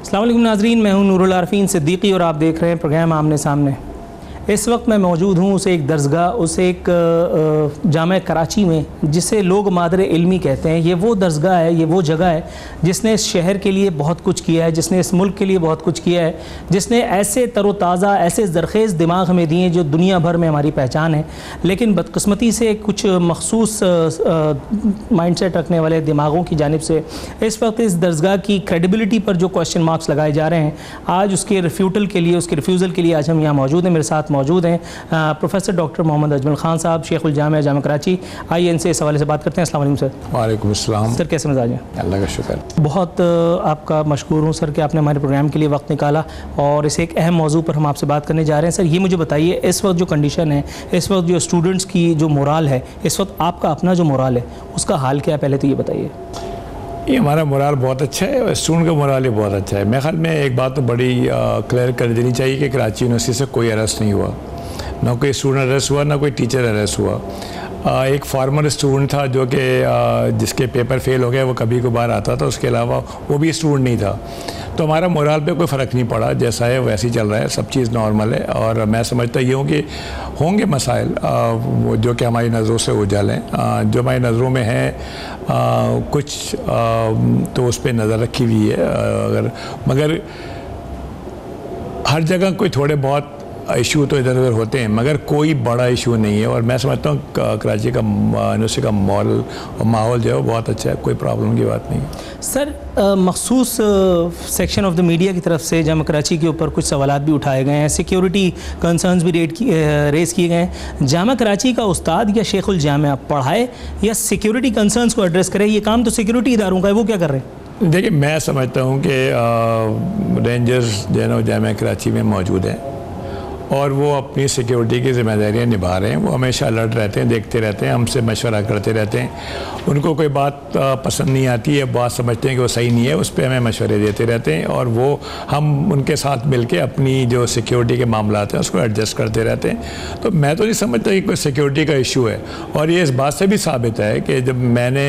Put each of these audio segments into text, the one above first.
अस्सलाम वालेकुम नाज़रीन, मैं हूं नूरुल आरफीन सिद्दीकी और आप देख रहे हैं प्रोग्राम आमने सामने। इस वक्त मैं मौजूद हूं उस एक दरसगाह, उस एक जामा कराची में जिसे लोग मादर इल्मी कहते हैं। ये वो दरसगाह है, ये वो जगह है जिसने इस शहर के लिए बहुत कुछ किया है, जिसने इस मुल्क के लिए बहुत कुछ किया है, जिसने ऐसे तरोताज़ा, ऐसे ज़रखेज़ दिमाग हमें दिए हैं जो दुनिया भर में हमारी पहचान है। लेकिन बदकिस्मती से कुछ मखसूस माइंडसेट रखने वाले दिमागों की जानिब से इस वक्त इस दरसगाह की क्रेडिबिलिटी पर जो क्वेश्चन मार्क्स लगाए जा रहे हैं, आज उसके रिफ्यूटल के लिए, उसके रिफ्यूज़ल के लिए आज हम यहाँ मौजूद हैं। मेरे साथ मौजूद हैं प्रोफेसर डॉक्टर मोहम्मद अजमल खान साहब, शेखुल जामिया जामा कराची। आइए इनसे इस हवाले से बात करते हैं। अस्सलाम वालेकुम सर। वालेकुम अस्सलाम सर, कैसे मिजाज हैं? अल्लाह का शुक्र। बहुत आपका मशकूर हूँ सर कि आपने हमारे प्रोग्राम के लिए वक्त निकाला और इस एक अहम मौजू पर हम आपसे बात करने जा रहे हैं। सर, ये मुझे बताइए, इस वक्त जो कंडीशन है, इस वक्त जो स्टूडेंट्स की जो मोराल है, इस वक्त आपका अपना जो मोराल है उसका हाल क्या है, पहले तो ये बताइए। ये हमारा मोराल बहुत अच्छा है और स्टूडेंट का मोराल ही बहुत अच्छा है। मेरे ख्याल में एक बात तो बड़ी क्लियर कर देनी चाहिए कि कराची यूनिवर्सिटी से कोई अरेस्ट नहीं हुआ, ना कोई स्टूडेंट अरेस्ट हुआ, ना कोई टीचर अरेस्ट हुआ। एक फॉर्मर स्टूडेंट था जो कि जिसके पेपर फेल हो गए, वो कभी कभार आता था, उसके अलावा वो भी स्टूडेंट नहीं था। तो हमारा मोराल पे कोई फ़र्क नहीं पड़ा, जैसा है वैसे ही चल रहा है, सब चीज़ नॉर्मल है। और मैं समझता ये हूँ कि होंगे मसाइल वो जो कि हमारी नज़रों से उजल हैं, जो हमारी नज़रों में हैं कुछ तो उस पर नज़र रखी हुई है, मगर हर जगह कोई थोड़े बहुत इशू तो इधर उधर होते हैं, मगर कोई बड़ा इशू नहीं है। और मैं समझता हूँ कराची का यूनिवर्सिटी का माहौल जो है वो बहुत अच्छा है, कोई प्रॉब्लम की बात नहीं है। सर, मखसूस सेक्शन ऑफ द मीडिया की तरफ से जामा कराची के ऊपर कुछ सवालात भी उठाए गए हैं, सिक्योरिटी कंसर्न्स भी रेज़ किए गए हैं। जामा कराची का उस्ताद या शेखुल जामिया पढ़ाए या सिक्योरिटी कंसर्न्स को एड्रेस करे, ये काम तो सिक्योरिटी इदारों का है, वो क्या कर रहे हैं? देखिए, मैं समझता हूँ कि रेंजर्स जो है ना जामा कराची में मौजूद हैं और वो अपनी सिक्योरिटी की जिम्मेदारियां निभा रहे हैं। वो हमेशा अलर्ट रहते हैं, देखते रहते हैं, हमसे मशवरा करते रहते हैं। उनको कोई बात पसंद नहीं आती है, बात समझते हैं कि वो सही नहीं है, उस पर हमें मशवरे देते रहते हैं और वो हम उनके साथ मिलके अपनी जो सिक्योरिटी के मामला हैं उसको एडजस्ट करते रहते हैं। तो मैं तो नहीं समझता कि कोई सिक्योरिटी का इशू है। और ये इस बात से भी साबित है कि जब मैंने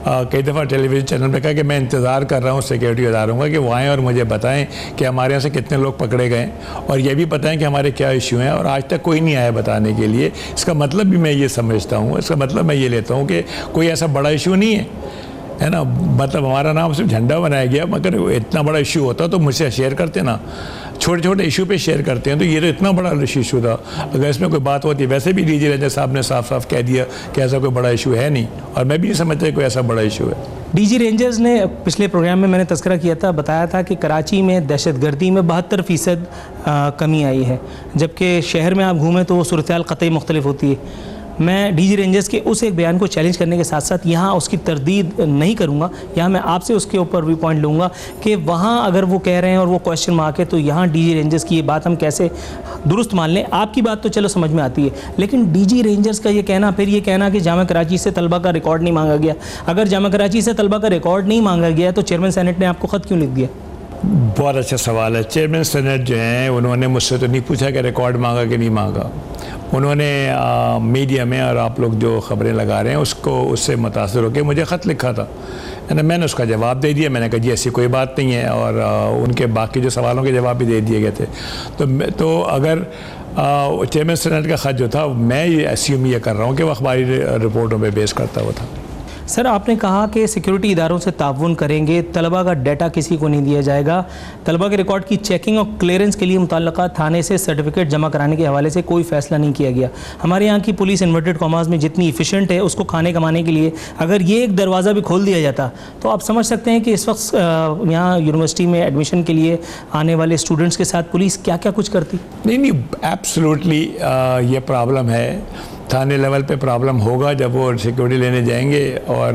कई दफ़ा टेलीविज़न चैनल पर कहा कि मैं इंतज़ार कर रहा हूँ सिक्योरिटी इदारों का कि वो आएँ और मुझे बताएँ कि हमारे यहाँ से कितने लोग पकड़े गए और ये भी बताएँ कि हमारे क्या इशू हैं, और आज तक कोई नहीं आया बताने के लिए। इसका मतलब भी मैं ये समझता हूँ, इसका मतलब मैं ये लेता हूँ कि कोई ऐसा बड़ा इशू नहीं है ना। मतलब हमारा नाम सिर्फ झंडा बनाया गया, मगर इतना बड़ा इशू होता तो मुझसे शेयर करते ना। छोटे छोटे इशू पे शेयर करते हैं, तो ये तो इतना बड़ा इशू था। अगर इसमें कोई बात होती, वैसे भी डीजी रेंजर साहब ने साफ साफ कह दिया कि ऐसा कोई बड़ा इशू है नहीं, और मैं भी नहीं समझता कोई ऐसा बड़ा इशू है। डीजी रेंजर्स ने पिछले प्रोग्राम में मैंने तज़किरा किया था, बताया था कि कराची में दहशतगर्दी में 72% कमी आई है, जबकि शहर में आप घूमें तो वो सूरत हाल क़तई मुख्तलिफ होती है। मैं डीजी रेंजर्स के उस एक बयान को चैलेंज करने के साथ साथ यहाँ उसकी तरदीद नहीं करूँगा, यहाँ मैं आपसे उसके ऊपर भी पॉइंट लूँगा कि वहाँ अगर वो कह रहे हैं और वो क्वेश्चन मार्क है, तो यहाँ डीजी रेंजर्स की ये बात हम कैसे दुरुस्त मान लें। आपकी बात तो चलो समझ में आती है, लेकिन डीजी रेंजर्स का ये कहना, फिर ये कहना कि जामा कराची से तलबा का रिकॉर्ड नहीं मांगा गया। अगर जामा कराची से तलबा का रिकॉर्ड नहीं मांगा गया तो चेयरमैन सेनेट ने आपको ख़त क्यों लिख दिया? बहुत अच्छा सवाल है। चेयरमैन सेनेट जो हैं उन्होंने मुझसे तो नहीं पूछा कि रिकॉर्ड मांगा कि नहीं मांगा। उन्होंने मीडिया में, और आप लोग जो ख़बरें लगा रहे हैं उससे मुतासर होकर मुझे ख़त लिखा था, मैंने उसका जवाब दे दिया। मैंने कहा जी ऐसी कोई बात नहीं है, और उनके बाकी जो सवालों के जवाब भी दे दिए गए थे। तो अगर चेयरमैन सेनेट का ख़त जो था, मैं ये एस्यूम ये कर रहा हूँ कि वो अखबारी रिपोर्टों पर बेस करता हुआ था। सर, आपने कहा कि सिक्योरिटी इदारों से ताउन करेंगे, तलबा का डाटा किसी को नहीं दिया जाएगा, तलबा के रिकॉर्ड की चेकिंग और क्लियरेंस के लिए मुतल्लका थाने से सर्टिफिकेट जमा कराने के हवाले से कोई फ़ैसला नहीं किया गया। हमारे यहाँ की पुलिस इन्वर्टेड कॉमर्स में जितनी इफ़िशेंट है, उसको खाने कमाने के लिए अगर ये एक दरवाज़ा भी खोल दिया जाता तो आप समझ सकते हैं कि इस वक्त यहाँ यूनिवर्सिटी में एडमिशन के लिए आने वाले स्टूडेंट्स के साथ पुलिस क्या क्या कुछ करती। नहीं, एब्सोल्युटली ये प्रॉब्लम है। थाने लेवल पे प्रॉब्लम होगा जब वो सिक्योरिटी लेने जाएंगे। और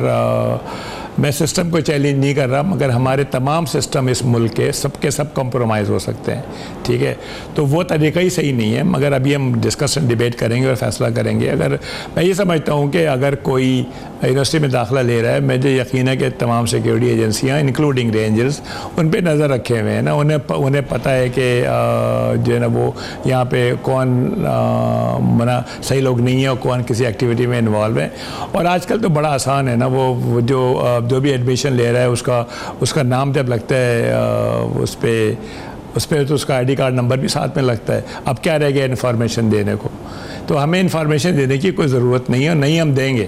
मैं सिस्टम को चैलेंज नहीं कर रहा, मगर हमारे तमाम सिस्टम इस मुल्क के सब कंप्रोमाइज़ हो सकते हैं, ठीक है। तो वो तरीका ही सही नहीं है, मगर अभी हम डिस्कशन डिबेट करेंगे और फैसला करेंगे। अगर मैं ये समझता हूँ कि अगर कोई यूनिवर्सिटी में दाखिला ले रहा है, मुझे यकीन है कि तमाम सिक्योरिटी एजेंसियाँ इंक्लूडिंग रेंजर्स उन पर नज़र रखे हुए हैं ना। उन्हें पता है कि जो है ना वो यहाँ पे कौन मना सही लोग नहीं है और कौन किसी एक्टिविटी में इन्वॉल्व है। और आजकल तो बड़ा आसान है ना, वो जो जो भी एडमिशन ले रहा है उसका नाम जब लगता है उस पर तो उसका आईडी कार्ड नंबर भी साथ में लगता है। अब क्या रह गया इन्फॉर्मेशन देने को? तो हमें इन्फॉर्मेशन देने की कोई ज़रूरत नहीं है और नहीं हम देंगे,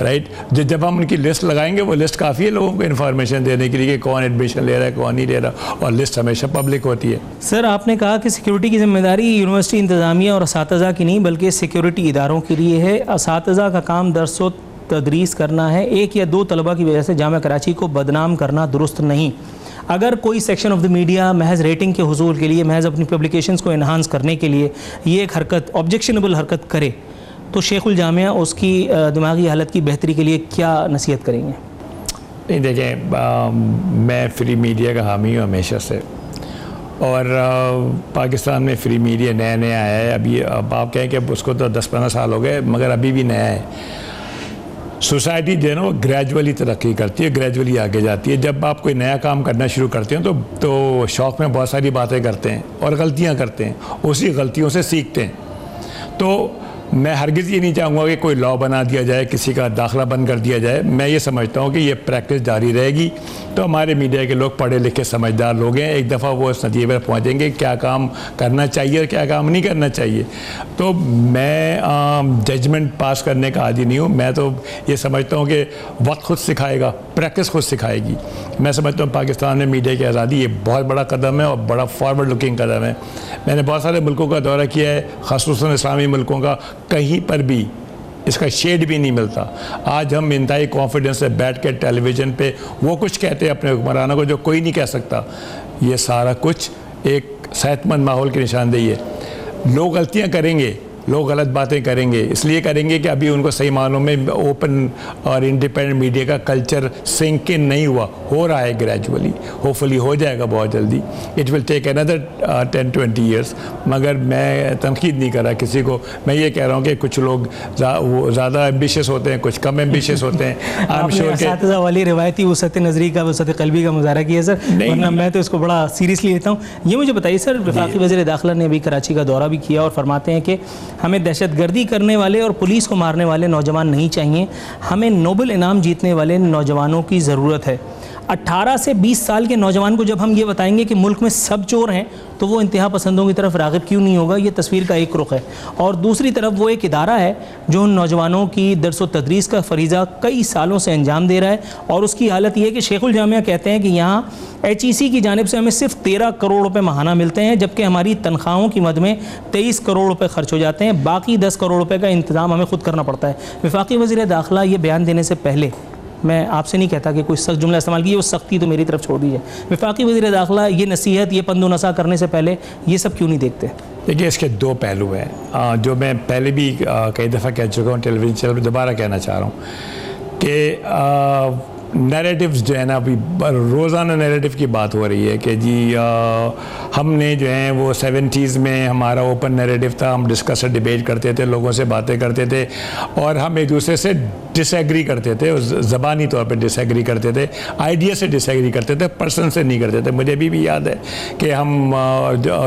राइट। जब हम उनकी लिस्ट लगाएंगे वो लिस्ट काफ़ी है लोगों को इन्फॉर्मेशन देने के लिए कि कौन एडमिशन ले रहा है कौन नहीं ले रहा, और लिस्ट हमेशा पब्लिक होती है। सर, आपने कहा कि सिक्योरिटी की जिम्मेदारी यूनिवर्सिटी इंतज़ामिया और असातिज़ा की नहीं बल्कि सिक्योरिटी इदारों के लिए है। असातिज़ा का काम दर्स व तदरीस करना है। एक या दो तलबा की वजह से जामिया कराची को बदनाम करना दुरुस्त नहीं। अगर कोई सेक्शन ऑफ द मीडिया महज रेटिंग के हुसूल के लिए, महज अपनी पब्लिकेशंस को इन्हांस करने के लिए ये एक हरकत, ऑब्जेक्शनेबल हरकत करे, तो शेखुल जामिया उसकी दिमागी हालत की बेहतरी के लिए क्या नसीहत करेंगे? नहीं, देखें, मैं फ्री मीडिया का हामी हूँ हमेशा से, और पाकिस्तान में फ्री मीडिया नया नया आया है। अभी अब आप कहें कि उसको तो 10-15 साल हो गए, मगर अभी भी नया है। सोसाइटी जो है ना वो ग्रेजुअली तरक्की करती है, ग्रेजुअली आगे जाती है। जब आप कोई नया काम करना शुरू करते हैं तो शौक़ में बहुत सारी बातें करते हैं और गलतियां करते हैं, उसी गलतियों से सीखते हैं। तो मैं हरगिज़ ये नहीं चाहूँगा कि कोई लॉ बना दिया जाए, किसी का दाखिला बंद कर दिया जाए। मैं ये समझता हूँ कि ये प्रैक्टिस जारी रहेगी तो हमारे मीडिया के लोग पढ़े लिखे समझदार लोग हैं, एक दफ़ा वो इस नतीजे पर पहुँचेंगे क्या काम करना चाहिए और क्या काम नहीं करना चाहिए। तो मैं जजमेंट पास करने का आदी नहीं हूँ। मैं तो ये समझता हूँ कि वक्त खुद सिखाएगा, प्रैक्टिस खुद सिखाएगी। मैं समझता हूँ पाकिस्तान में मीडिया की आज़ादी ये बहुत बड़ा कदम है और बड़ा फॉरवर्ड लुकिंग कदम है। मैंने बहुत सारे मुल्कों का दौरा किया है, ख़ासतौर इस्लामी मुल्कों का, कहीं पर भी इसका शेड भी नहीं मिलता। आज हम इंतहाई कॉन्फिडेंस से बैठ के टेलीविज़न पे वो कुछ कहते हैं अपने हुक्मरानों को जो कोई नहीं कह सकता। ये सारा कुछ एक सेहतमंद माहौल की निशानदेही है। लोग गलतियाँ करेंगे, लोग गलत बातें करेंगे, इसलिए करेंगे कि अभी उनको सही मानों में ओपन और इंडिपेंडेंट मीडिया का कल्चर सिंक इन नहीं हुआ। हो रहा है ग्रेजुअली, होपफुली हो जाएगा बहुत जल्दी। It will take another 10-20 years. मगर मैं तनकीद नहीं कर रहा किसी को, मैं ये कह रहा हूँ कि कुछ लोग ज़्यादा एम्बिशियस होते हैं, कुछ कम एम्बिशियस होते हैं। आपने वाली रिवायती वसत नज़री का, वसत कल्बी का मुजाहरा किया सर, वरना मैं तो इसको बड़ा सीरियसली लेता हूँ। ये मुझे बताइए सर, वफाकी वज़ीर दाखिला ने अभी कराची का दौरा भी किया और फरमाते हैं कि हमें दहशतगर्दी करने वाले और पुलिस को मारने वाले नौजवान नहीं चाहिए, हमें नोबल इनाम जीतने वाले नौजवानों की ज़रूरत है। 18 से 20 साल के नौजवान को जब हम ये बताएंगे कि मुल्क में सब चोर हैं तो वो इंतहा पसंदों की तरफ राग़िब क्यों नहीं होगा? ये तस्वीर का एक रुख है। और दूसरी तरफ वो एक इदारा है जो उन नौजवानों की दर्स व तदरीस का फरीज़ा कई सालों से अंजाम दे रहा है, और उसकी हालत ये है कि शेखुल जामिया कहते हैं कि यहाँ HEC की जानिब से हमें सिर्फ 13 करोड़ रुपए माहाना मिलते हैं, जबकि हमारी तनख्वाहों की मद में 23 करोड़ रुपए खर्च हो जाते हैं। बाकी 10 करोड़ रुपए का इंतज़ाम हमें खुद करना पड़ता है। वफाकी वज़ीर दाखिला ये बयान देने से पहले, मैं आपसे नहीं कहता कि कोई सख्त जुमला इस्तेमाल कीजिए, वो सख्ती तो मेरी तरफ छोड़ दीजिए, वफाकी वज़ीर दाखिला ये नसीहत, ये पंदो नसा करने से पहले ये सब क्यों नहीं देखते? देखिए, इसके दो पहलू हैं जो मैं पहले भी कई दफ़ा कह चुका हूँ टेलीविज़न चैनल पर, दोबारा कहना चाह रहा हूँ कि नैरेटिव्स जो है ना, अभी रोज़ाना नैरेटिव की बात हो रही है कि जी हमने जो है वो 70s में हमारा ओपन नैरेटिव था, हम डिस्कस डिबेट करते थे, लोगों से बातें करते थे और हम एक दूसरे से डिसएग्री करते थे, ज़बानी तौर पे डिसएग्री करते थे, आइडिया से डिसएग्री करते थे, पर्सन से नहीं करते थे। मुझे भी याद है कि हम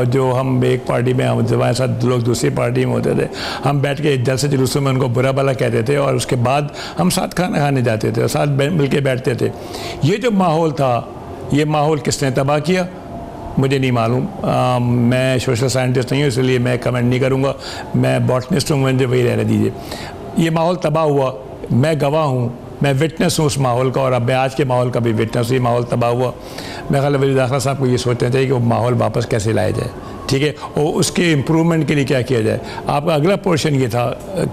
जो हम एक पार्टी में, हमारे साथ लोग दूसरी पार्टी में होते थे, हम बैठ के जलसे जुलूसों में उनको बुरा भला कहते थे और उसके बाद हम साथ खाना खाने जाते थे और साथ मिल के बैठते थे। ये जो माहौल था, ये माहौल किसने तबाह किया मुझे नहीं मालूम। मैं सोशल साइंटिस्ट नहीं हूँ, इसलिए मैं कमेंट नहीं करूँगा। मैं बॉटनिस्ट हूँ, मुझे वही रहने दीजिए। ये माहौल तबाह हुआ, मैं गवाह हूँ, मैं विटनेस हूँ उस माहौल का, और अब मैं आज के माहौल का भी विटनेस हूँ। ये माहौल तबाह हुआ, मैं ख्याल वज़ीर दाखिला साहब को ये सोचना चाहिए कि वो माहौल वापस कैसे लाया जाए, ठीक है, और उसके इम्प्रूवमेंट के लिए क्या किया जाए। आपका अगला पोर्शन ये था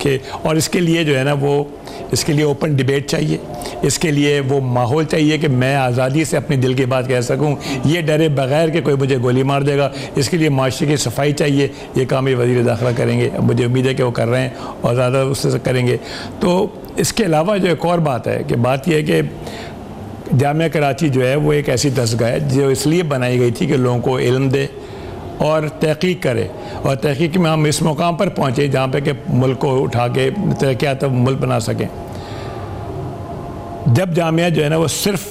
कि, और इसके लिए जो है ना वो, इसके लिए ओपन डिबेट चाहिए, इसके लिए वो माहौल चाहिए कि मैं आज़ादी से अपनी दिल की बात कह सकूं, ये डरे बगैर कि कोई मुझे गोली मार देगा। इसके लिए माशरे की सफाई चाहिए, ये काम ये वज़ीर दाखिला करेंगे, मुझे उम्मीद है कि वो कर रहे हैं और ज़्यादा उससे करेंगे। तो इसके अलावा जो एक और बात है कि बात यह है कि जामिया कराची जो है वो एक ऐसी दरसगाह है जो इसलिए बनाई गई थी कि लोगों को इल्म दे और तहकीक करे, और तहकीक में हम इस मुकाम पर पहुँचे जहाँ पे कि मुल्क को उठा के तरक्यात मुल्क बना सकें। जब जामिया जो है ना वो सिर्फ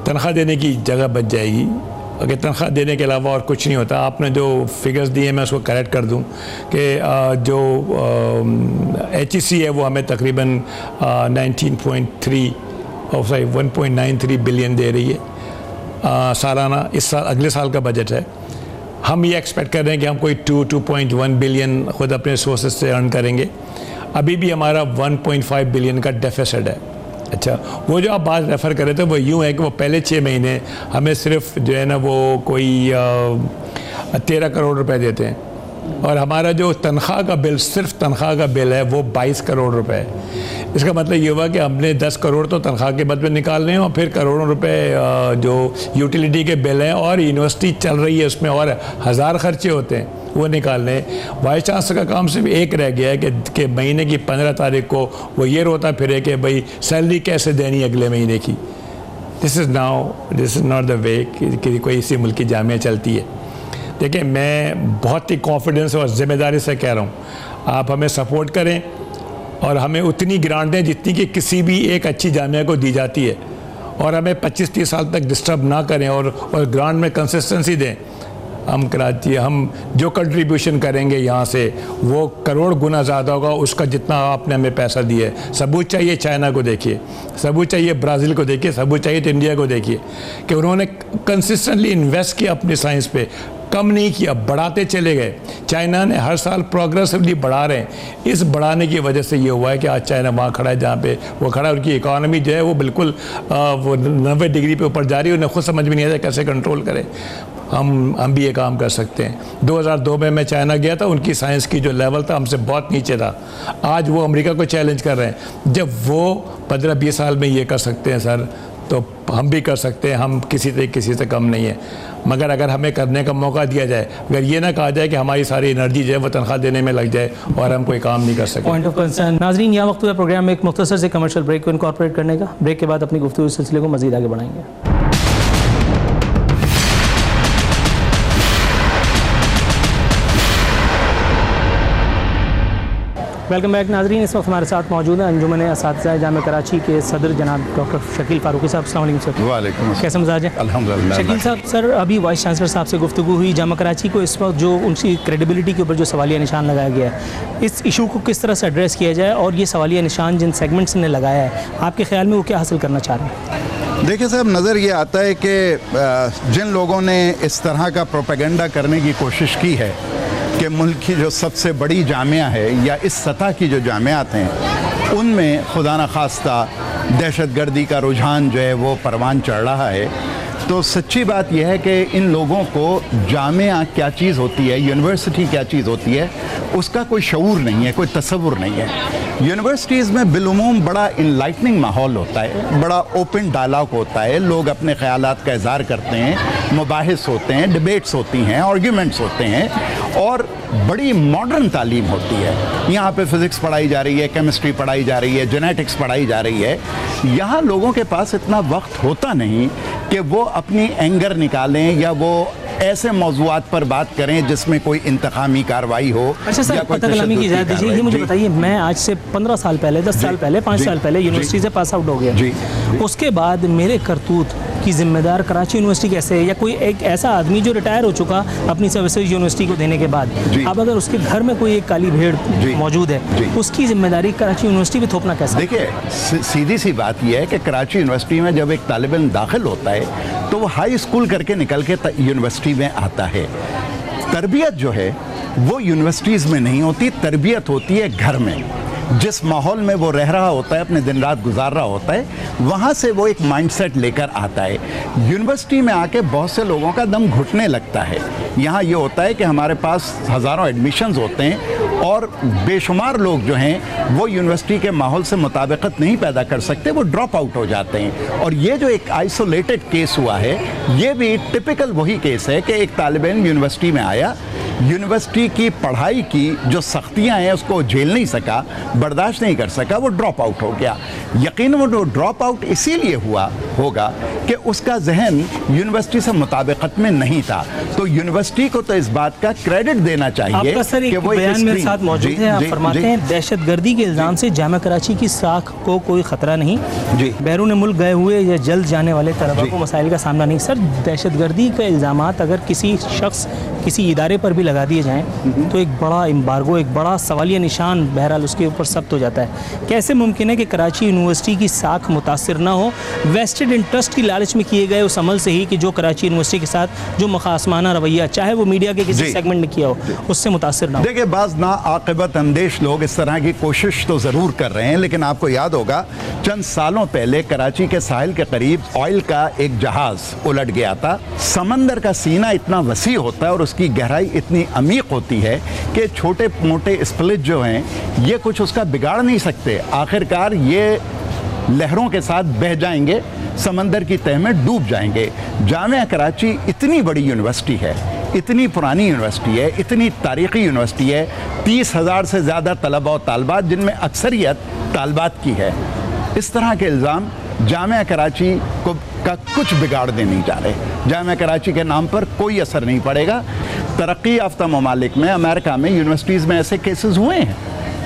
तनख्वाह देने की जगह बच जाएगी, अगर तनख्वाह देने के अलावा और कुछ नहीं होता। आपने जो फिगर्स दिए मैं उसको करेक्ट कर दूं कि जो HEC है वो हमें तकरीबन 19.3 और सॉरी 1.93 बिलियन दे रही है सालाना। इस साल अगले साल का बजट है। हम ये एक्सपेक्ट कर रहे हैं कि हम कोई 2.1 बिलियन ख़ुद अपने सोर्सेज से अर्न करेंगे। अभी भी हमारा 1.5 बिलियन का डेफिसिट है। अच्छा, वो जो आप बात रेफ़र कर रहे थे वो यूँ है कि वो पहले 6 महीने हमें सिर्फ जो है ना वो कोई 13 करोड़ रुपए देते हैं, और हमारा जो तनख्वाह का बिल, सिर्फ तनख्वाह का बिल है वो 22 करोड़ रुपए है। इसका मतलब ये हुआ कि हमने 10 करोड़ तो तनख्वाह के बदले निकालने हैं, और फिर करोड़ों रुपए जो यूटिलिटी के बिल हैं और यूनिवर्सिटी चल रही है उसमें और 1000 खर्चे होते हैं वो निकालने हैं। वाइस चांसलर का काम सिर्फ एक रह गया है कि महीने की 15 तारीख को वो ये रोता फिरे कि भाई सैलरी कैसे देनी अगले महीने की। This is not the way कि कोई इसी मुल्क की जामिया चलती है। देखिए, मैं बहुत ही कॉन्फिडेंस और ज़िम्मेदारी से कह रहा हूँ, आप हमें सपोर्ट करें और हमें उतनी ग्रांट दें जितनी कि किसी भी एक अच्छी जामिया को दी जाती है, और हमें 25-30 साल तक डिस्टर्ब ना करें और ग्रांट में कंसिस्टेंसी दें। हम जो कंट्रीब्यूशन करेंगे यहाँ से वो करोड़ गुना ज़्यादा होगा उसका जितना आपने हमें पैसा दिया है। सबूत चाहिए चाइना को देखिए, सबूत चाहिए ब्राज़ील को देखिए, सबूत चाहिए तो इंडिया को देखिए कि उन्होंने कंसिस्टेंटली इन्वेस्ट किया अपनी साइंस पे, कम नहीं किया, बढ़ाते चले गए। चाइना ने हर साल प्रोग्रेसिवली बढ़ा रहे हैं। इस बढ़ाने की वजह से ये हुआ है कि आज चाइना वहाँ खड़ा है जहाँ पे वो खड़ा है। उनकी इकॉनमी जो है वो बिल्कुल वो 90 डिग्री पे ऊपर जा रही है। उन्हें खुद समझ में नहीं आता कैसे कंट्रोल करें। हम भी ये काम कर सकते हैं। 2002 में मैं चाइना गया था, उनकी साइंस की जो लेवल था हमसे बहुत नीचे था। आज वो अमेरिका को चैलेंज कर रहे हैं। जब वो 15-20 साल में ये कर सकते हैं सर, तो हम भी कर सकते हैं। हम किसी से कम नहीं है, मगर अगर हमें करने का मौका दिया जाए, अगर ये ना कहा जाए कि हमारी सारी एनर्जी जो है वो तनख्वाह देने में लग जाए और हम कोई काम नहीं कर सकते। Point of concern. नाज़रीन, यह वक्त हुआ प्रोग्राम में एक मुख्तसर से कमर्शियल ब्रेक को इनकॉर्पोरेट करने का। ब्रेक के बाद अपनी गुफ्तगू इस सिलसिले को मज़ीद आगे बढ़ाएंगे। वेलकम बैक नाज़रीन। इस वक्त हमारे साथ मौजूद है अंजुमन असातिज़ा जामिया कराची के सदर जनाब डॉक्टर शकील फारूकी साहब। अस्सलाम वालेकुम सर। वालेकुम अस्सलाम। कैसे मजाज है? अल्हम्दुलिल्लाह। शकील साहब, सर अभी वाइस चांसलर साहब से गुफ्तगू हुई। जामिया कराची को इस वक्त जो उनकी क्रेडिबिलिटी के ऊपर जो सवालिया निशान लगाया गया है, इस इशू को किस तरह से एड्रेस किया जाए, और ये सवालिया निशान जिन सेगमेंट्स ने लगाया है, आपके ख्याल में वो क्या हासिल करना चाह रहे हैं? देखिए साहब, नज़र ये आता है कि जिन लोगों ने इस तरह का प्रोपेगेंडा करने की कोशिश की है कि मुल्क की जो सबसे बड़ी जामिया है या इस सतह की जो जामियात हैं उनमें खुदा न खास्ता दहशतगर्दी का रुझान जो है वो परवान चढ़ रहा है, तो सच्ची बात यह है कि इन लोगों को जामिया क्या चीज़ होती है, यूनिवर्सिटी क्या चीज़ होती है, उसका कोई शऊर नहीं है, कोई तसव्वुर नहीं है। यूनिवर्सिटीज़ में बिलुमूम बड़ा इनलाइटनिंग माहौल होता है, बड़ा ओपन डायलॉग होता है, लोग अपने ख़यालात का इज़हार करते हैं, मुबाहिस होते हैं, डिबेट्स होती हैं, आर्ग्यूमेंट्स होते हैं, और बड़ी मॉडर्न तालीम होती है। यहाँ पे फ़िज़िक्स पढ़ाई जा रही है, केमिस्ट्री पढ़ाई जा रही है, जेनेटिक्स पढ़ाई जा रही है। यहाँ लोगों के पास इतना वक्त होता नहीं कि वो अपनी एंगर निकालें या वो ऐसे मौज़ूआत पर बात करें जिसमें कोई इंतकामी कार्रवाई हो। अच्छा सर, पता कलामी की इजाज़त दीजिए, ये मुझे बताइए, मैं आज से 15 साल पहले, 10 साल पहले, 5 साल पहले यूनिवर्सिटी से पास आउट हो गया। उसके बाद मेरे करतूत की जिम्मेदार कराची यूनिवर्सिटी कैसे है, या कोई एक ऐसा आदमी जो रिटायर हो चुका अपनी सर्विसेज यूनिवर्सिटी को देने के बाद, अब अगर उसके घर में कोई एक काली भेड़ मौजूद है, उसकी जिम्मेदारी कराची यूनिवर्सिटी में थोपना कैसा? देखिए, सीधी सी बात यह है कि कराची यूनिवर्सिटी में जब एक तालिब इल्म दाखिल होता है तो वो हाई स्कूल करके निकल के यूनिवर्सिटी में आता है। तरबियत जो है वो यूनिवर्सिटीज़ में नहीं होती, तरबियत होती है घर में। जिस माहौल में वो रह रहा होता है, अपने दिन रात गुजार रहा होता है, वहाँ से वो एक माइंडसेट लेकर आता है। यूनिवर्सिटी में आके बहुत से लोगों का दम घुटने लगता है। यहाँ ये होता है कि हमारे पास हज़ारों एडमिशन्स होते हैं और बेशुमार लोग जो हैं वो यूनिवर्सिटी के माहौल से मुताबिकत नहीं पैदा कर सकते, वो ड्रॉप आउट हो जाते हैं। और ये जो एक आइसोलेटेड केस हुआ है, ये भी टिपिकल वही केस है कि एक तालिब इल्म यूनिवर्सिटी में आया, यूनिवर्सिटी की पढ़ाई की जो सख्तियाँ हैं उसको झेल नहीं सका, बर्दाश्त नहीं कर सका, वो ड्रॉप आउट हो गया। यकीन वो ड्रॉप आउट इसीलिए हुआ होगा कि उसका जहन यूनिवर्सिटी से मुताबिकत में नहीं था। तो यूनिवर्सिटी को तो इस बात का क्रेडिट देना चाहिए कि वो बयान मेरे साथ मौजूद है। आप फरमाते हैं दहशतगर्दी के इल्ज़ाम से जामिया कराची की साख को कोई ख़तरा नहीं, बैरून मुल्क गए हुए या जल्द जाने वाले तलबा को मसाइल का सामना नहीं। सर, दहशतगर्दी के इल्ज़ामात अगर किसी शख्स किसी इदारे पर भी लगा दिए जाएं तो एक बड़ा एम्बार्गो, एक बड़ा सवालिया निशान बहरहाल उसके ऊपर सख्त हो जाता है। कैसे मुमकिन है कि कराची यूनिवर्सिटी की साख मुतासिर ना हो वेस्टेड इंटरेस्ट की लालच में किए गए उस अमल से ही कि जो कराची यूनिवर्सिटी के साथ जो मखासमाना रवैया चाहे वो मीडिया के किसी सेगमेंट ने किया हो उससे मुतासिर ना हो। देखिए, बाज़ ना आक़िबत अंदेश लोग इस तरह की कोशिश तो ज़रूर कर रहे हैं, लेकिन आपको याद होगा चंद सालों पहले कराची के साहिल के करीब ऑयल का एक जहाज़ उलट गया था। समंदर का सीना इतना वसी होता है और उसकी गहराई इतनी अमीक होती है कि छोटे मोटे स्प्लिट जो हैं ये कुछ उसका बिगाड़ नहीं सकते। आखिरकार ये लहरों के साथ बह जाएंगे, समंदर की तह में डूब जाएंगे। जामिया कराची इतनी बड़ी यूनिवर्सिटी है, इतनी पुरानी यूनिवर्सिटी है, इतनी तारीख़ी यूनिवर्सिटी है, 30,000 से ज़्यादा तलबा और तालबात जिनमें अक्सरियत तालबात की है। इस तरह के इल्ज़ाम जामिया कराची का कुछ बिगाड़ने नहीं जा रहे। जामिया कराची के नाम पर कोई असर नहीं पड़ेगा। तरक्की याफ्ता ममालिक में, अमेरिका में यूनिवर्सिटीज़ में ऐसे केसेस हुए हैं,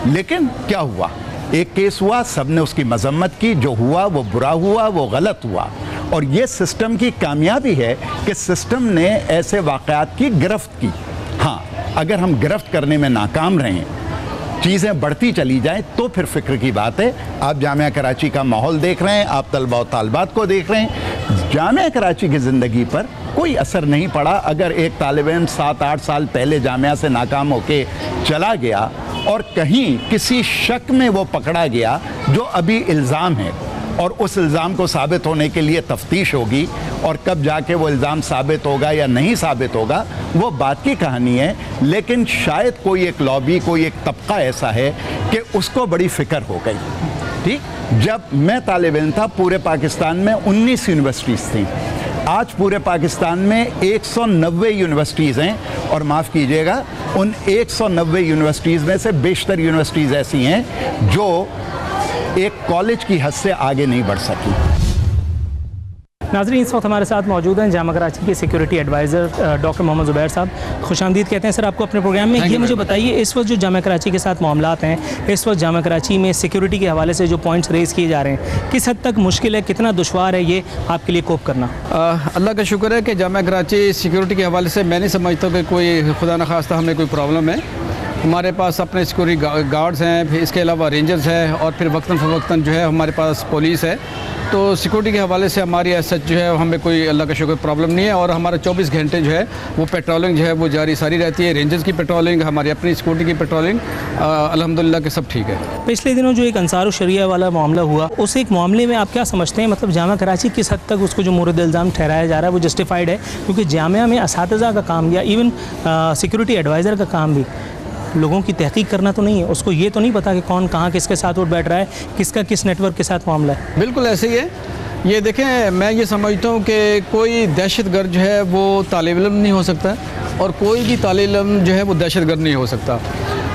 लेकिन क्या हुआ? एक केस हुआ, सब ने उसकी मजम्मत की, जो हुआ वो बुरा हुआ, वो गलत हुआ। और ये सिस्टम की कामयाबी है कि सिस्टम ने ऐसे वाक़यात की गिरफ्त की। हाँ, अगर हम गिरफ्त करने में नाकाम रहें, चीज़ें बढ़ती चली जाएं, तो फिर फ़िक्र की बात है। आप जामिया कराची का माहौल देख रहे हैं, आप तलबा और तालबात को देख रहे हैं। जामिया कराची की ज़िंदगी पर कोई असर नहीं पड़ा। अगर एक तालिब इल्म 7-8 साल पहले जामिया से नाकाम होके चला गया और कहीं किसी शक में वो पकड़ा गया जो अभी इल्ज़ाम है, और उस इल्ज़ाम को साबित होने के लिए तफ्तीश होगी, और कब जाके वो इल्ज़ाम साबित होगा या नहीं साबित होगा वो बात की कहानी है। लेकिन शायद कोई एक लॉबी, कोई एक तबका ऐसा है कि उसको बड़ी फ़िक्र हो गई। ठीक, जब मैं तालिब इल्म था पूरे पाकिस्तान में 19 यूनिवर्सिटीज़ थी। आज पूरे पाकिस्तान में 190 यूनिवर्सिटीज़ हैं, और माफ़ कीजिएगा उन 190 यूनिवर्सिटीज़ में से बेशतर यूनिवर्सिटीज़ ऐसी हैं जो एक कॉलेज की हद से आगे नहीं बढ़ सकी। नाज़रीन, इस वक्त हमारे साथ मौजूद हैं जामा कराची के security adviser doctor Mohammad Zubair साहब। खुशामदीद कहते हैं सर आपको अपने प्रोग्राम में। ये मुझे बताइए, इस वक्त जो जामा कराची के साथ मामलात हैं, इस वक्त जामा कराची में सिक्योरिटी के हवाले से जो पॉइंट्स रेज़ किए जा रहे हैं, किस हद तक मुश्किल है, कितना दुश्वार है ये आपके लिए कोप करना? अल्लाह का शुक्र है कि जामा कराची सिक्योरिटी के हवाले से मैं नहीं समझता कि कोई खुदा न खास्ता हमें कोई प्रॉब्लम है। हमारे पास अपने सिक्योरिटी गार्ड्स हैं, फिर इसके अलावा रेंजर्स हैं, और फिर वक्तन फ़वक्तन जो है हमारे पास पुलिस है। तो सिक्योरिटी के हवाले से हमारी सच जो है हमें कोई अल्लाह का शुक्र प्रॉब्लम नहीं है। और हमारा 24 घंटे जो है वो पेट्रोलिंग जो है वो जारी सारी रहती है। रेंजर्स की पेट्रोलिंग, हमारी अपनी सिक्योरिटी की पेट्रोलिंग, अल्हम्दुलिल्लाह के सब ठीक है। पिछले दिनों जो एक अंसार शरिया वाला मामला हुआ, उस एक मामले में आप क्या समझते हैं, मतलब जामा कराची किस हद तक उसको जो मुरद इल्ज़ाम ठहराया जा रहा है वो जस्टिफाइड है? क्योंकि जामिया में असातिज़ा का काम या इवन सिक्योरिटी एडवाइज़र का काम भी लोगों की तहकीक करना तो नहीं है। उसको ये तो नहीं पता कि कौन कहाँ किसके साथ उठ बैठ रहा है, किसका किस नेटवर्क के साथ मामला है। बिल्कुल ऐसे ही है। ये देखें, मैं ये समझता हूँ कि कोई दहशतगर्द जो है वो तालिब इल्म नहीं हो सकता, और कोई भी तालिब इल्म जो है वो दहशतगर्द नहीं हो सकता।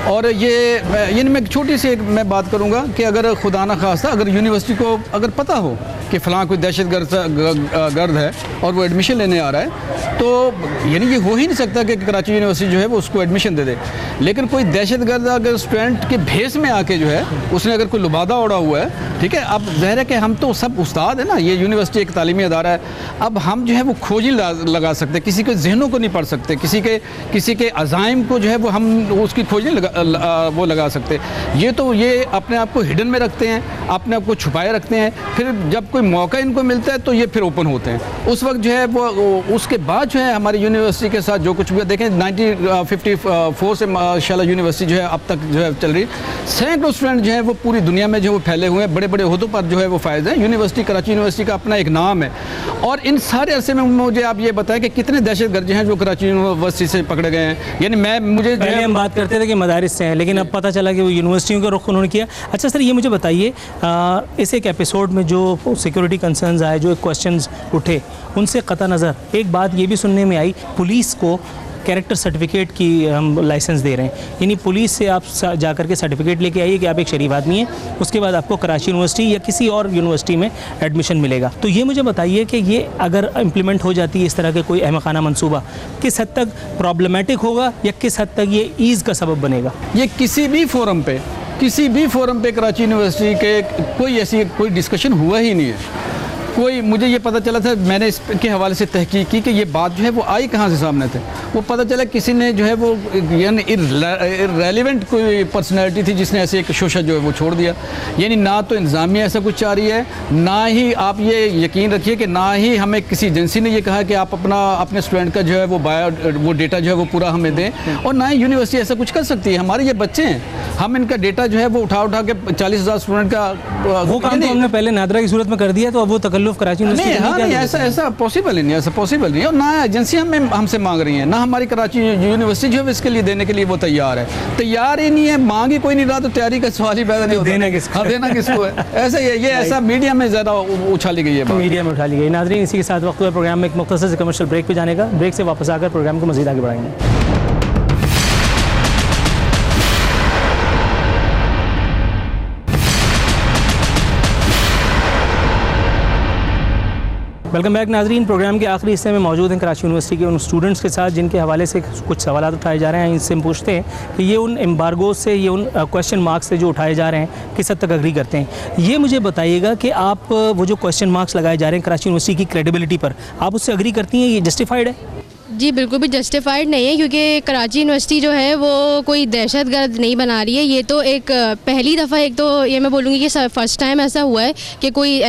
और ये मैं एक छोटी सी मैं बात करूँगा कि अगर खुदा न खास्ता अगर यूनिवर्सिटी को अगर पता हो कि फ़लाँ कोई दहशतगर्द है और वो एडमिशन लेने आ रहा है, तो यानी ये हो ही नहीं सकता कि कराची यूनिवर्सिटी जो है वो उसको एडमिशन दे दे। लेकिन कोई दहशतगर्द अगर स्टूडेंट के भेस में आके जो है उसने अगर कोई लुबादा उड़ा हुआ है, ठीक है, अब ज़ाहिर है कि हम तो सब उस्ताद है ना, ये यूनिवर्सिटी एक तालीमी अदारा है। अब हम जो है वो खोज नहीं लगा सकते, किसी के जहनों को नहीं पढ़ सकते, किसी के अज़ाइम को जो है वो हम उसकी खोज नहीं लगा सकते। ये अपने आप को हिडन में रखते हैं, अपने आप को छुपाए रखते हैं। फिर जब कोई मौका इनको मिलता है तो ये फिर ओपन होते हैं। उस वक्त जो है वो उसके बाद जो है हमारी यूनिवर्सिटी के साथ जो कुछ भी देखें, 1954 से माशाल्लाह यूनिवर्सिटी जो है अब तक जो है चल रही। सैकड़ों स्टूडेंट जो है वो पूरी दुनिया में जो वो फैले हुए हैं, बड़े बड़े ओहदों पर जो है वो फायदे हैं। यूनिवर्सिटी, कराची यूनिवर्सिटी का अपना एक नाम है। और इन सारे अरसे में मुझे आप ये बताएं कि कितने दहशतगर्द हैं जो कराची यूनिवर्सिटी से पकड़े गए हैं। यानी मुझे पहले हम बात करते थे कि मदारिस से हैं, लेकिन अब पता चला कि वो यूनिवर्सिटियों का रुख उन्होंने किया। अच्छा सर, ये मुझे बताइए, इस एक एपिसोड में जो सिक्योरिटी कंसर्न्स आए, जो क्वेश्चंस उठे, उनसे कता नज़र एक बात ये भी सुनने में आई, पुलिस को कैरेक्टर सर्टिफिकेट की हम लाइसेंस दे रहे हैं। यानी पुलिस से आप जाकर के सर्टिफिकेट लेके आइए कि आप एक शरीफ आदमी हैं, उसके बाद आपको कराची यूनिवर्सिटी या किसी और यूनिवर्सिटी में एडमिशन मिलेगा। तो ये मुझे बताइए कि ये अगर इम्प्लीमेंट हो जाती है इस तरह के कोई अहमखाना मंसूबा, किस हद तक प्रॉब्लमेटिक होगा या किस हद तक ये ईज़ का सबब बनेगा? ये किसी भी फोरम पे कराची यूनिवर्सिटी के कोई डिस्कशन हुआ ही नहीं है। कोई मुझे ये पता चला था, मैंने इसके हवाले से तहकीक की कि ये बात जो है वो आई कहाँ से सामने थे। वो पता चला किसी ने जो है वो यानी इर्रेलेवेंट कोई पर्सनैलिटी थी जिसने ऐसे एक शोशा जो है वो छोड़ दिया। यानी ना तो इंतज़ामिया ऐसा कुछ चाह रही है, ना ही आप ये यकीन रखिए कि ना ही हमें किसी एजेंसी ने ये कहा कि आप अपने स्टूडेंट का जो है वो डेटा जो है वो पूरा हमें दें, और ना ही यूनिवर्सिटी ऐसा कुछ कर सकती है। हमारे ये बच्चे हैं, हम इनका डेटा जो है वो उठा के 40,000 स्टूडेंट का वो काम तो हमने पहले नादरा की सूरत में कर दिया, तो अब वो तकल्लुफ़ कराची नहीं, ऐसा पॉसिबल ही नहीं, ऐसा पॉसिबल नहीं। और ना एजेंसी हमसे मांग रही है, ना हमारी कराची यूनिवर्सिटी जो है इसके लिए देने के लिए वो तैयार है। तैयार ही नहीं है, मांग ही कोई नहीं रहा, तो तैयारी का सवाल ही पैदा नहीं होता। देना किसको है? ऐसा ही है, ये ऐसा मीडिया में ज़्यादा उछाली गई है, मीडिया में उछाली गई। नाज़रीन, इसी के साथ वक्त हुआ प्रोग्राम में एक मुख्तसर से कमर्शियल ब्रेक पे जाने का। ब्रेक से वापस आकर प्रोग्राम को मज़ीद आगे बढ़ाएंगे। वेलकम बैक नाजरीन। प्रोग्राम के आखिरी हिस्से में मौजूद हैं कराची यूनिवर्सिटी के उन स्टूडेंट्स के साथ जिनके हवाले से कुछ सवाल उठाए जा रहे हैं। इनसे हम पूछते हैं कि ये उन एम्बार्गो से, ये उन क्वेश्चन मार्क्स से जो उठाए जा रहे हैं किस हद तक अग्री करते हैं। ये मुझे बताइएगा कि आप वो जो क्वेश्चन मार्क्स लगाए जा रहे हैं कराची यूनिवर्सिटी की क्रेडिबिलिटी पर, आप उससे अग्री करती हैं? ये जस्टिफाइड है? जी बिल्कुल भी जस्टिफाइड नहीं है, क्योंकि कराची यूनिवर्सिटी जो है वो कोई दहशतगर्द नहीं बना रही है। ये तो एक पहली दफ़ा, एक तो ये मैं बोलूँगी कि फ़र्स्ट टाइम ऐसा हुआ है कि कोई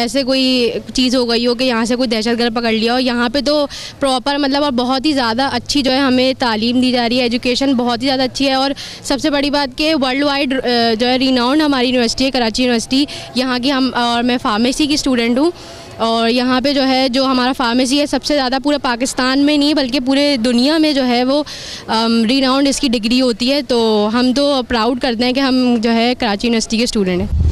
चीज़ हो गई हो कि यहाँ से कोई दहशतगर्द पकड़ लिया हो। यहाँ पे तो प्रॉपर मतलब और बहुत ही ज़्यादा अच्छी जो है हमें तालीम दी जा रही है, एजुकेशन बहुत ही ज़्यादा अच्छी है। और सबसे बड़ी बात कि वर्ल्ड वाइड जो है रिनाउंड हमारी यूनिवर्सिटी है कराची यूनिवर्सिटी यहाँ की। और मैं फार्मेसी की स्टूडेंट हूँ, और यहाँ पे जो है जो हमारा फार्मेसी है सबसे ज़्यादा पूरे पाकिस्तान में नहीं बल्कि पूरे दुनिया में जो है वो रिनाउंड इसकी डिग्री होती है। तो हम तो प्राउड करते हैं कि हम जो है कराची यूनिवर्सिटी के स्टूडेंट हैं।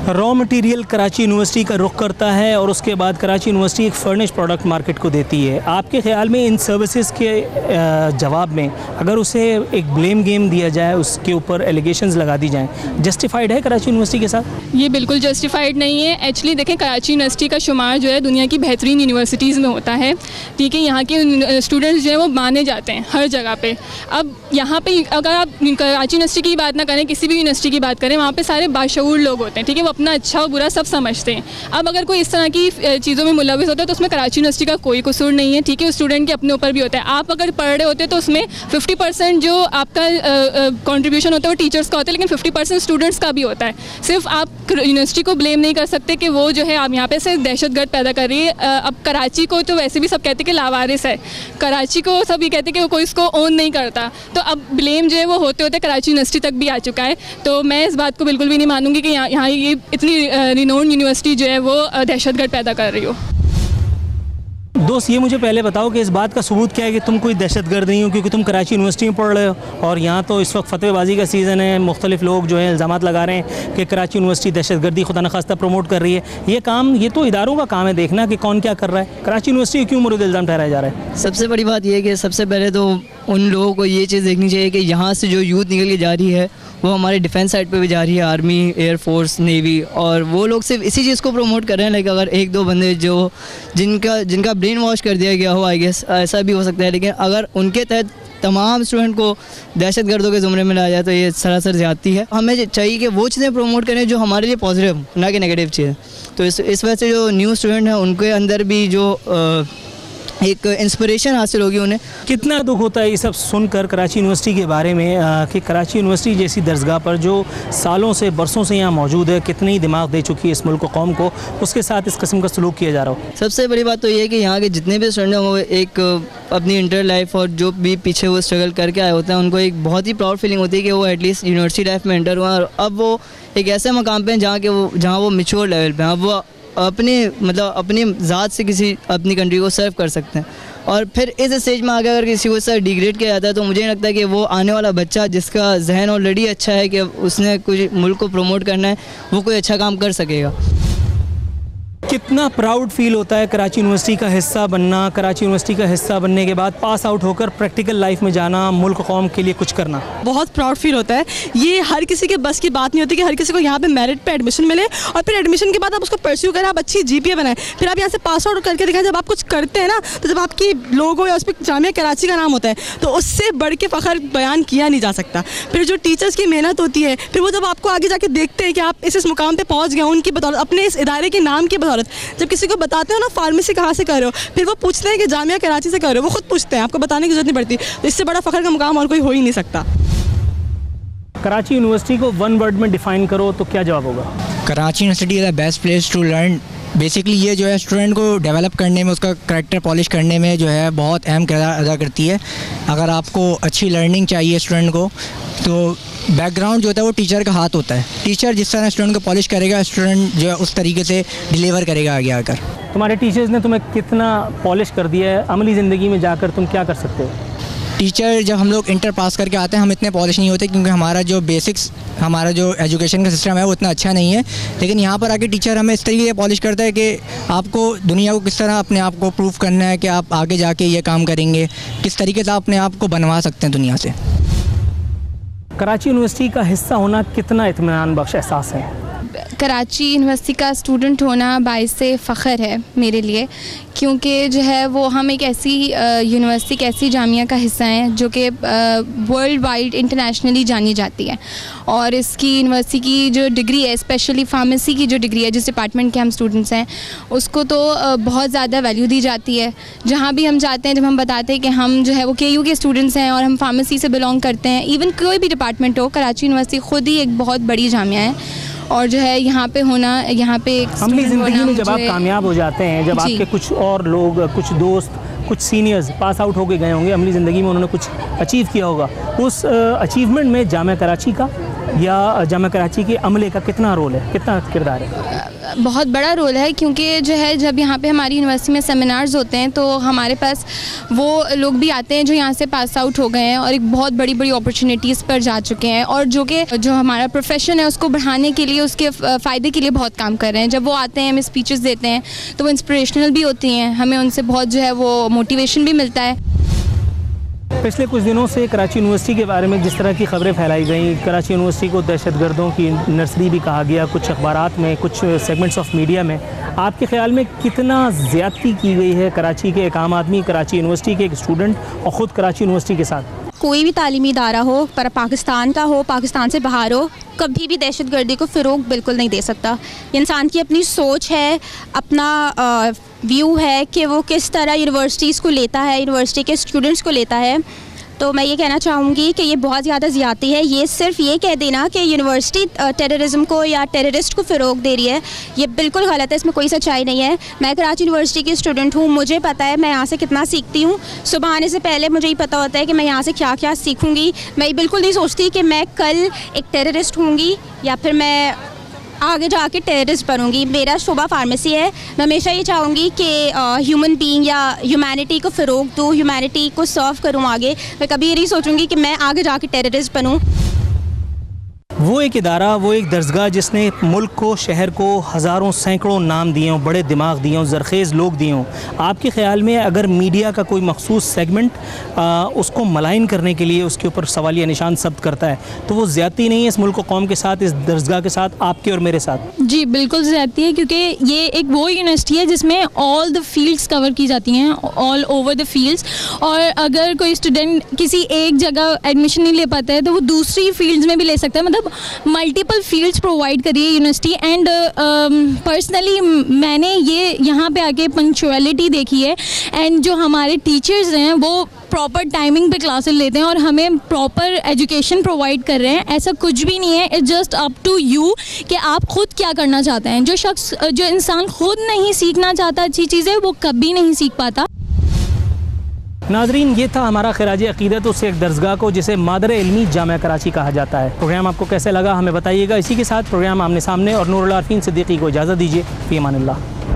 रॉ मटेरियल कराची यूनिवर्सिटी का रुख करता है और उसके बाद कराची यूनिवर्सिटी एक फर्निश प्रोडक्ट मार्केट को देती है। आपके ख्याल में इन सर्विसेज के जवाब में अगर उसे एक ब्लेम गेम दिया जाए, उसके ऊपर एलिगेशंस लगा दी जाएं, जस्टिफाइड है कराची यूनिवर्सिटी के साथ? ये बिल्कुल जस्टिफाइड नहीं है। एक्चुअली देखें, कराची यूनिवर्सिटी का शुमार जो है दुनिया की बेहतरीन यूनिवर्सिटीज़ में होता है, ठीक है। यहाँ के स्टूडेंट्स जो है वो माने जाते हैं हर जगह पे। अब यहाँ पे अगर आप कराची यूनिवर्सिटी की बात ना करें, किसी भी यूनिवर्सिटी की बात करें, वहाँ पे सारे बाशऊर लोग होते हैं, ठीक है। वो अपना अच्छा और बुरा सब समझते हैं। अब अगर कोई इस तरह की चीज़ों में मुलविस होता है तो उसमें कराची यूनिवर्सिटी का कोई कसूर नहीं है, ठीक है। स्टूडेंट के अपने ऊपर भी होता है। आप अगर पढ़ रहे होते तो उसमें 50% जो आपका कंट्रीब्यूशन होता है वो टीचर्स का होता है, लेकिन 50% स्टूडेंट्स का भी होता है। सिर्फ आप यूनिवर्सिटी को ब्लेम नहीं कर सकते कि वो जो है आप यहाँ पे से दहशतगर्द पैदा कर रही है। अब कराची को तो वैसे भी सब कहते हैं कि लावारिस है, कराची को सब ये कहते हैं कि कोई इसको ओन नहीं करता। तो अब ब्लेम जो है वो होते होते कराची यूनिवर्सिटी तक भी आ चुका है। तो मैं इस बात को बिल्कुल भी नहीं मानूंगी कि यहाँ ये इतनी रिनोन्ड यूनिवर्सिटी जो है वो दहशतगर्द पैदा कर रही हो। दोस्त, ये मुझे पहले बताओ कि इस बात का सबूत क्या है कि तुम कोई दहशतगर्द नहीं हो, क्योंकि तुम कराची यूनिवर्सिटी में पढ़ रहे हो और यहाँ तो इस वक्त फतवेबाजी का सीज़न है। मुख्तलिफ लोग जो है इल्ज़ामात लगा रहे हैं कि कराची यूनिवर्सिटी दहशतगर्दी खुदा न खास्ता प्रमोट कर रही है। ये तो इदारों का काम है देखना कि कौन क्या कर रहा है। कराची यूनिवर्सिटी क्यों मुर्द इल्ज़ाम ठहराया जा रहा है? सबसे बड़ी बात यह है कि सबसे पहले तो उन लोगों को ये चीज़ देखनी चाहिए कि यहाँ से जो यूथ निकल के जा रही है वो हमारे डिफेंस साइड पे भी जा रही है, आर्मी, एयरफोर्स, नेवी, और वो लोग सिर्फ इसी चीज़ को प्रमोट कर रहे हैं। लाइक अगर एक दो बंदे जो जिनका ब्रेन वॉश कर दिया गया हो, आई गेस ऐसा भी हो सकता है, लेकिन अगर उनके तहत तमाम स्टूडेंट को दहशतगर्दों के ज़ुमरे में लाया जाए तो ये सरासर ज़्यादती है। हमें चाहिए कि वो चीज़ें प्रमोट करें जो हमारे लिए पॉजिटिव, ना कि नेगेटिव चीज़ें। तो इस वजह से जो न्यू स्टूडेंट हैं उनके अंदर भी जो एक इंस्पिरेशन हासिल होगी उन्हें। कितना दुख होता है ये सब सुनकर कराची यूनिवर्सिटी के बारे में कि कराची यूनिवर्सिटी जैसी दरसगाह पर जो सालों से बरसों से यहाँ मौजूद है, कितनी दिमाग दे चुकी है इस मुल्क को, कौम को, उसके साथ इस किस्म का सलूक किया जा रहा हो। सबसे बड़ी बात तो ये है कि यहाँ के जितने भी स्टूडेंट हैं वो एक अपनी इंटर लाइफ और जो भी पीछे वो स्ट्रगल करके आए होते हैं उनको एक बहुत ही प्राउड फीलिंग होती है कि वो एटलीस्ट यूनिवर्सिटी लाइफ में इंटर हुआ और अब वो एक ऐसे मकाम पे हैं जहाँ वो मैच्योर लेवल पे हैं। अब वो अपनी ज़ात से किसी अपनी कंट्री को सर्व कर सकते हैं। और फिर इस स्टेज में आगे अगर किसी को इस तरह डिग्रेड किया जाता है तो मुझे नहीं लगता कि वो आने वाला बच्चा जिसका जहन ऑलरेडी अच्छा है कि उसने कुछ मुल्क को प्रमोट करना है, वो कोई अच्छा काम कर सकेगा। कितना प्राउड फील होता है कराची यूनिवर्सिटी का हिस्सा बनना, कराची यूनिवर्सिटी का हिस्सा बनने के बाद पास आउट होकर प्रैक्टिकल लाइफ में जाना, मुल्क कौम के लिए कुछ करना। बहुत प्राउड फील होता है। ये हर किसी के बस की बात नहीं होती कि हर किसी को यहाँ पे मेरिट पे एडमिशन मिले और फिर एडमिशन के बाद आप उसको परस्यू करें, आप अच्छी जीपीए बनाएं, फिर आप यहाँ से पास आउट करके दिखाएं। जब आप कुछ करते हैं ना तो जब आपकी लोगो या उस पर जामिया कराची का नाम होता है तो उससे बढ़ के फ़ख्र बयान किया नहीं जा सकता। फिर जो टीचर्स की मेहनत होती है, फिर वो जब आपको आगे जाके देखते हैं कि आप इस मुकाम पर पहुँच गए उनकी बदौलत, अपने इस इदारे के नाम की बदौलत, ज़रूरत। जब किसी को बताते हो ना फार्मेसी कहाँ से कर रहे हो, फिर वो पूछते हैं कि जामिया कराची से कर रहे हो, वो खुद पूछते हैं, आपको बताने की जरूरत नहीं पड़ती। तो इससे बड़ा फ़ख्र का मुकाम और कोई हो ही नहीं सकता। कराची यूनिवर्सिटी को वन वर्ड में डिफ़ाइन करो तो क्या जवाब होगा? Karachi university is the best place to learn. Basically ये जो है स्टूडेंट को डेवलप करने में, उसका करैक्टर पॉलिश करने में जो है बहुत अहम किरदार अदा करती है। अगर आपको अच्छी लर्निंग चाहिए स्टूडेंट को, तो बैकग्राउंड जो होता है वो टीचर का हाथ होता है। टीचर जिस तरह स्टूडेंट को पॉलिश करेगा, स्टूडेंट जो है उस तरीके से डिलीवर करेगा आगे आकर। तुम्हारे टीचर्स ने तुम्हें कितना पॉलिश कर दिया है? अमली ज़िंदगी में जाकर तुम क्या कर सकते हो? टीचर जब हम लोग इंटर पास करके आते हैं, हम इतने पॉलिश नहीं होते क्योंकि हमारा जो बेसिक्स, हमारा जो एजुकेशन का सिस्टम है वो इतना अच्छा नहीं है। लेकिन यहाँ पर आके टीचर हमें इस तरीके से पॉलिश करता है कि आपको दुनिया को किस तरह अपने आप को प्रूव करना है कि आप आगे जाके ये काम करेंगे, किस तरीके से आप अपने आप को बनवा सकते हैं दुनिया से। कराची यूनिवर्सिटी का हिस्सा होना कितना इत्मीनान बख्श एहसास है? कराची यूनिवर्सिटी का स्टूडेंट होना बाइस फ़ख्र है मेरे लिए, क्योंकि जो है वो हम एक ऐसी यूनिवर्सिटी, एक ऐसी जामिया का हिस्सा हैं जो कि वर्ल्ड वाइड इंटरनेशनली जानी जाती है। और इसकी यूनिवर्सिटी की जो डिग्री है, स्पेशली फार्मेसी की जो डिग्री है, जिस डिपार्टमेंट के हम स्टूडेंट्स हैं, उसको तो बहुत ज़्यादा वैल्यू दी जाती है। जहाँ भी हम जाते हैं, जब हम बताते हैं कि हम जो है वो KU के स्टूडेंट्स हैं और हम फार्मेसी से बिलोंग करते हैं, इवन कोई भी डिपार्टमेंट हो, कराची यूनिवर्सिटी ख़ुद ही एक बहुत बड़ी जामिया है। और जो है यहाँ पे होना, यहाँ पे अमली ज़िंदगी में जब आप कामयाब हो जाते हैं, जब आपके कुछ और लोग, कुछ दोस्त, कुछ सीनियर्स पास आउट होके गए होंगे, अमली ज़िंदगी में उन्होंने कुछ अचीव किया होगा, उस अचीवमेंट में जामिया कराची का या जामिया कराची के अमले का कितना रोल है, कितना किरदार है? बहुत बड़ा रोल है, क्योंकि जो है जब यहाँ पे हमारी यूनिवर्सिटी में सेमिनार्स होते हैं तो हमारे पास वो लोग भी आते हैं जो यहाँ से पास आउट हो गए हैं और एक बहुत बड़ी बड़ी अपॉर्चुनिटीज़ पर जा चुके हैं, और जो हमारा प्रोफेशन है उसको बढ़ाने के लिए, उसके फ़ायदे के लिए बहुत काम कर रहे हैं। जब वो आते हैं, हमें स्पीचेस देते हैं, तो वो इंस्पिरेशनल भी होती हैं, हमें उनसे बहुत जो है वो मोटिवेशन भी मिलता है। पिछले कुछ दिनों से कराची यूनिवर्सिटी के बारे में जिस तरह की खबरें फैलाई गई, कराची यूनिवर्सिटी को दहशतगर्दों की नर्सरी भी कहा गया, कुछ अखबारात में, कुछ सेगमेंट्स ऑफ मीडिया में, आपके ख्याल में कितना ज़्यादती की गई है कराची के एक आम आदमी, कराची यूनिवर्सिटी के एक स्टूडेंट और ख़ुद कराची यूनिवर्सिटी के साथ? कोई भी तालीमी इदारा हो, पर पाकिस्तान का हो, पाकिस्तान से बाहर हो, कभी भी दहशतगर्दी को फ़रोग़ बिल्कुल नहीं दे सकता। इंसान की अपनी सोच है, अपना व्यू है कि वो किस तरह यूनिवर्सिटीज़ को लेता है, यूनिवर्सिटी के स्टूडेंट्स को लेता है। तो मैं ये कहना चाहूँगी कि ये बहुत ज़्यादा ज़्यादती है। ये सिर्फ ये कह देना कि यूनिवर्सिटी टेररिज्म को या टेररिस्ट को फ़रोग़ दे रही है, ये बिल्कुल गलत है, इसमें कोई सच्चाई नहीं है। मैं कराची यूनिवर्सिटी की स्टूडेंट हूँ, मुझे पता है मैं यहाँ से कितना सीखती हूँ। सुबह आने से पहले मुझे ही पता होता है कि मैं यहाँ से क्या क्या सीखूँगी। मैं ये बिल्कुल नहीं सोचती कि मैं कल एक टेररिस्ट होंगी या फिर मैं आगे जाके टेररिस्ट बनूंगी। मेरा शोबा फार्मेसी है। मैं हमेशा ये चाहूँगी कि ह्यूमन बीइंग या ह्यूमैनिटी को फ़रोग़ दूँ, ह्यूमैनिटी को सर्व करूँ आगे। मैं कभी ये नहीं सोचूंगी कि मैं आगे जाके टेररिस्ट बनूँ। वो एक इदारा, वो एक दरसगाह जिसने मुल्क को, शहर को हज़ारों सैकड़ों नाम दिए हों, बड़े दिमाग दिए हों, ज़रखेज़ लोग दिए हों। आपके ख़्याल में अगर मीडिया का कोई मखसूस सेगमेंट उसको मलाइन करने के लिए उसके ऊपर सवालिया निशान सब्त करता है, तो वो ज़्यादती नहीं है इस मुल्क को, कौम के साथ, इस दरसगाह के साथ, आपके और मेरे साथ? जी बिल्कुल ज़्यादती है, क्योंकि ये एक वो यूनिवर्सिटी है जिसमें ऑल द फील्ड्स कवर की जाती हैं, ऑल ओवर द फील्ड्स। और अगर कोई स्टूडेंट किसी एक जगह एडमिशन नहीं ले पाता है तो वो दूसरी फील्ड्स में भी ले सकता है। मतलब मल्टीपल फील्ड्स प्रोवाइड करी है यूनिवर्सिटी। एंड पर्सनली मैंने ये यहाँ पे आके पंक्चुअलिटी देखी है, एंड जो हमारे टीचर्स हैं वो प्रॉपर टाइमिंग पे क्लासेस लेते हैं और हमें प्रॉपर एजुकेशन प्रोवाइड कर रहे हैं। ऐसा कुछ भी नहीं है, it's just up to you कि आप खुद क्या करना चाहते हैं। जो इंसान खुद नहीं सीखना चाहता अच्छी चीज़ें, वो कभी नहीं सीख पाता। नाजरीन, ये था हमारा खिराज अक़ीदत उस एक दरसगाह को जिसे मादर इल्मी जामिया कराची कहा जाता है। प्रोग्राम आपको कैसे लगा हमें बताइएगा। इसी के साथ प्रोग्राम आमने सामने और नूरुल आरफीन सिद्दीकी को इजाज़त दीजिए। फ़ी अमानिल्लाह।